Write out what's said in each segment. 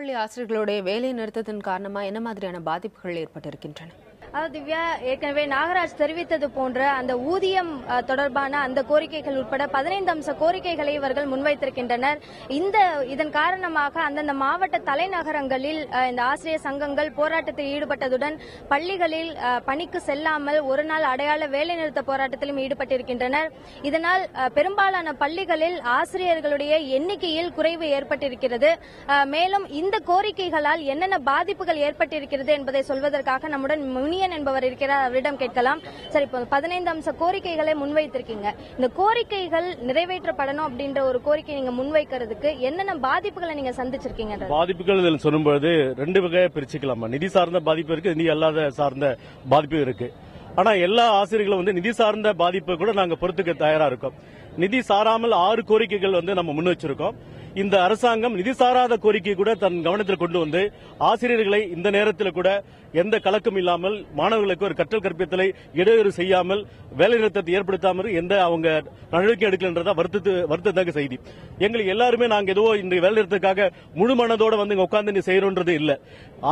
பள்ளி ஆசிரியர்களுடைய வேலை நிறுத்தத்தின் காரணமா என்ன மாதிரியான பாதிப்புகள் ஏற்பட்டிருக்கின்றன? திவ்யா, ஏற்கனவே நாகராஜ் தெரிவித்தது போன்ற அந்த ஊதியம் தொடர்பான அந்த கோரிக்கைகள் உட்பட 15 அம்ச கோரிக்கைகளை இவர்கள் முன்வைத்திருக்கின்றனர். இதன் காரணமாக அந்தந்த மாவட்ட தலைநகரங்களில் இந்த ஆசிரியர் சங்கங்கள் போராட்டத்தில் ஈடுபட்டதுடன் பள்ளிகளில் பணிக்கு செல்லாமல் ஒரு நாள் அடையாள வேலைநிறுத்த போராட்டத்திலும் ஈடுபட்டிருக்கின்றனர். இதனால் பெரும்பாலான பள்ளிகளில் ஆசிரியர்களுடைய எண்ணிக்கையில் குறைவு ஏற்பட்டிருக்கிறது. மேலும் இந்த கோரிக்கைகளால் என்னென்ன பாதிப்புகள் ஏற்பட்டிருக்கிறது என்பதை சொல்வதற்காக நம்முடன் முனியன் என்பவர் இருக்கிறார், அவரிடம் கேட்கலாம். சரி, இப்போ 15 அம்ச கோரிக்கைகளை முன்வைத்திருக்கீங்க. இந்த கோரிக்கைகள் நிறைவேற்றப்படணும் அப்படின்ற ஒரு கோரிக்கை நீங்க முன்வைக்கிறதுக்கு என்னென்ன பாதிப்புகளை நீங்க சந்திச்சிருக்கீங்க? பாதிப்புகள் சொல்லும்போது ரெண்டு வகையா பிரிச்சுக்கலாம். நிதி சார்ந்த பாதிப்பு இருக்கு, நிதி அல்லாத சார்ந்த பாதிப்பு இருக்கு. ஆனா எல்லா ஆசிரியர்களும் நிதி சார்ந்த பாதிப்பை கூட நாங்க பொறுத்துக்க தயாரா இருக்கோம். நிதி சாராமல் 6 கோரிக்கைகள் நம்ம முன் வச்சிருக்கோம். இந்த அரசாங்கம் நிதி சாராத கோரிக்கை கூட தன் கவனத்தில் கொண்டு வந்து ஆசிரியர்களை இந்த நேரத்தில் கூட எந்த கலக்கம் இல்லாமல் மாணவர்களுக்கு ஒரு கற்றல் கற்பித்தலை இடையூறு செய்யாமல் வேலைநிறுத்தத்தை ஏற்படுத்தாமல் எந்த அவங்க நடவடிக்கை எடுக்கலன்றதா வருத்தத்தக்க செய்தி. எங்களுக்கு எல்லாருமே நாங்க ஏதோ இந்த வேலைநிறுத்தத்துக்காக முழு மனதோட இங்க உட்கார்ந்து செய்யறோன்றது இல்ல.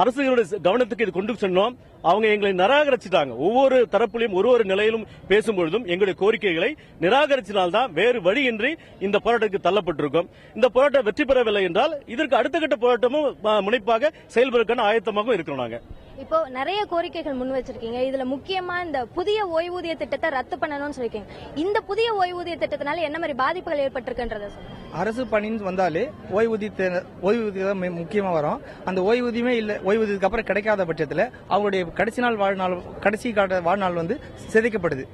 அரசுகளுடைய கவனத்துக்கு இது கொண்டு சென்றோம். அவங்க எங்களை நிராகரிச்சுட்டாங்க. ஒவ்வொரு தரப்புலையும் ஒரு நிலையிலும் பேசும்பொழுதும் எங்களுடைய கோரிக்கைகளை நிராகரிச்சினால்தான் வேறு வழியின்றி இந்த போராட்டத்துக்கு தள்ளப்பட்டிருக்கும். இந்த போராட்டம் வெற்றி பெறவில்லை என்றால் இதற்கு அடுத்த கட்ட போராட்டமும் முனைப்பாக செயல்படுவதற்கான ஆயத்தமாகவும் இருக்கிறோம். நாங்க இப்போ நிறைய கோரிக்கைகள் முன் வச்சிருக்கீங்க. இதுல முக்கியமா இந்த புதிய ஓய்வூதிய திட்டத்தை ரத்து பண்ணணும்னு சொல்லிருக்கீங்க. இந்த புதிய ஓய்வூதிய திட்டத்தினால என்ன மாதிரி பாதிப்புகள் ஏற்பட்டிருக்குன்றத சொல்லுங்க. அரசு பணின்னு வந்தாலே ஓய்வூதியம் முக்கியமா வரும். அந்த ஓய்வூதியமே இல்ல, ஓய்வூதியத்துக்கு அப்புறம் கிடைக்காத பட்சத்தில் அவருடைய கடைசி வாழ்நாள் சிதைக்கப்படுது.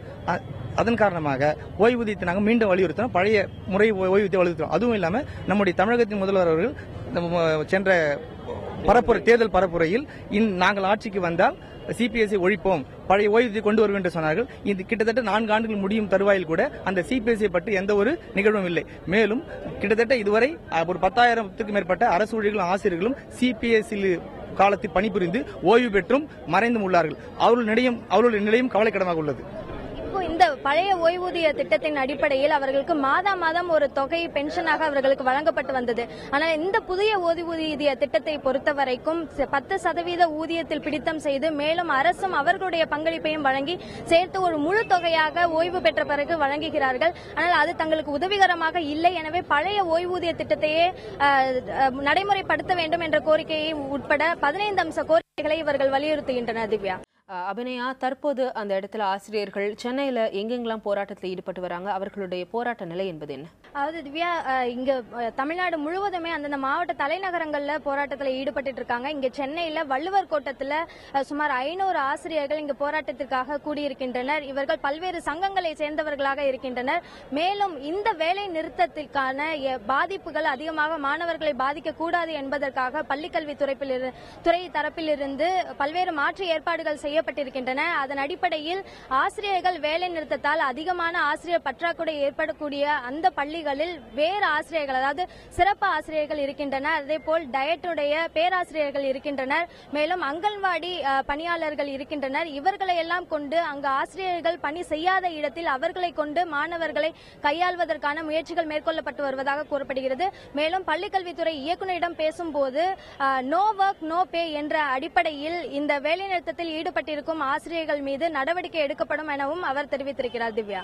அதன் காரணமாக ஓய்வூதியத்தை நாங்கள் மீண்டும் வலியுறுத்தோம். பழைய முறை ஓய்வூதியம் வலியுறுத்தோம். அதுவும் இல்லாமல் நம்முடைய தமிழகத்தின் முதல்வர் அவர்கள் சென்ற தேர்தல் பரப்புரையில் நாங்கள் ஆட்சிக்கு வந்தால் சிபிஎஸ்இ ஒழிப்போம், பழைய ஓய்வூதியம் கொண்டு வருவோம் என்று சொன்னார்கள். இது கிட்டத்தட்ட 4 ஆண்டுகள் முடியும் தருவாயில் கூட அந்த சிபிஎஸ்இ பற்றி எந்த ஒரு நிகழ்வும் இல்லை. மேலும் கிட்டத்தட்ட இதுவரை ஒரு 10,000க்கும் மேற்பட்ட அரசு ஊழியர்களும் ஆசிரியர்களும் சிபிஎஸ்இ காலத்தில் பணிபுரிந்து ஓய்வு பெற்றும் மறைந்தும் உள்ளார்கள். அவர்களுடைய நிலையும் கவலைக்கிடமாக உள்ளது. இந்த பழைய ஓய்வூதிய திட்டத்தின் அடிப்படையில் அவர்களுக்கு மாதம் ஒரு தொகை பென்ஷனாக அவர்களுக்கு வழங்கப்பட்டு வந்தது. ஆனால் இந்த புதிய ஓய்வூதிய திட்டத்தை பொறுத்தவரைக்கும் 10% ஊதியத்தில் பிடித்தம் செய்து மேலும் அரசும் அவர்களுடைய பங்களிப்பையும் வழங்கி சேர்த்து ஒரு முழு தொகையாக ஓய்வு பெற்ற பிறகு வழங்குகிறார்கள். ஆனால் அது தங்களுக்கு உதவிகரமாக இல்லை. எனவே பழைய ஓய்வூதிய திட்டத்தையே நடைமுறைப்படுத்த வேண்டும் என்ற கோரிக்கையை உட்பட 15 அம்ச கோரிக்கைகளை இவர்கள் வலியுறுத்துகின்றனர். திவ்யா, அபிநயா, தற்போது அந்த இடத்துல ஆசிரியர்கள் சென்னையில எங்கெங்கெல்லாம் போராட்டத்தில் ஈடுபட்டு வராங்க, அவர்களுடைய போராட்ட நிலை என்பது என்ன? அதாவது திவ்யா, இங்க தமிழ்நாடு முழுவதுமே அந்தந்த மாவட்ட தலைநகரங்கள்ல போராட்டத்தில் ஈடுபட்டு இருக்காங்க. இங்க சென்னையில வள்ளுவர் கோட்டத்துல சுமார் 500 ஆசிரியர்கள் இங்க போராட்டத்திற்காக கூடியிருக்கின்றனர். இவர்கள் பல்வேறு சங்கங்களை சேர்ந்தவர்களாக இருக்கின்றனர். மேலும் இந்த வேலை நிறுத்தத்திற்கான பாதிப்புகள் அதிகமாக மாணவர்களை பாதிக்க கூடாது என்பதற்காக பள்ளிக்கல்வித்துறை தரப்பிலிருந்து பல்வேறு மாற்று ஏற்பாடுகள் செய்யப்பட்டிருக்கின்றன. அதன் அடிப்படையில் ஆசிரியர்கள் வேலை நிறுத்தத்தால் அதிகமான ஆசிரியர் பற்றாக்குறை ஏற்படக்கூடிய அந்த பள்ளிகளில் வேறு ஆசிரியர்கள், அதாவது சிறப்பு ஆசிரியர்கள் இருக்கின்றனர். அதேபோல் டயட்டுடைய பேராசிரியர்கள் இருக்கின்றனர். மேலும் அங்கன்வாடி பணியாளர்கள் இருக்கின்றனர். இவர்களை எல்லாம் கொண்டு அங்கு ஆசிரியர்கள் பணி செய்யாத இடத்தில் அவர்களை கொண்டு மாணவர்களை கையாள்வதற்கான முயற்சிகள் மேற்கொள்ளப்பட்டு வருவதாக கூறப்படுகிறது. மேலும் பள்ளிக்கல்வித்துறை இயக்குநரிடம் பேசும்போது நோ ஒர்க் நோ பே என்ற அடிப்படையில் இந்த வேலைநிறுத்தத்தில் ஈடுபட்டிருக்கும் ஆசிரியர்கள் மீது நடவடிக்கை எடுக்கப்படும் எனவும் அவர் தெரிவித்திருக்கிறார். திவ்யா.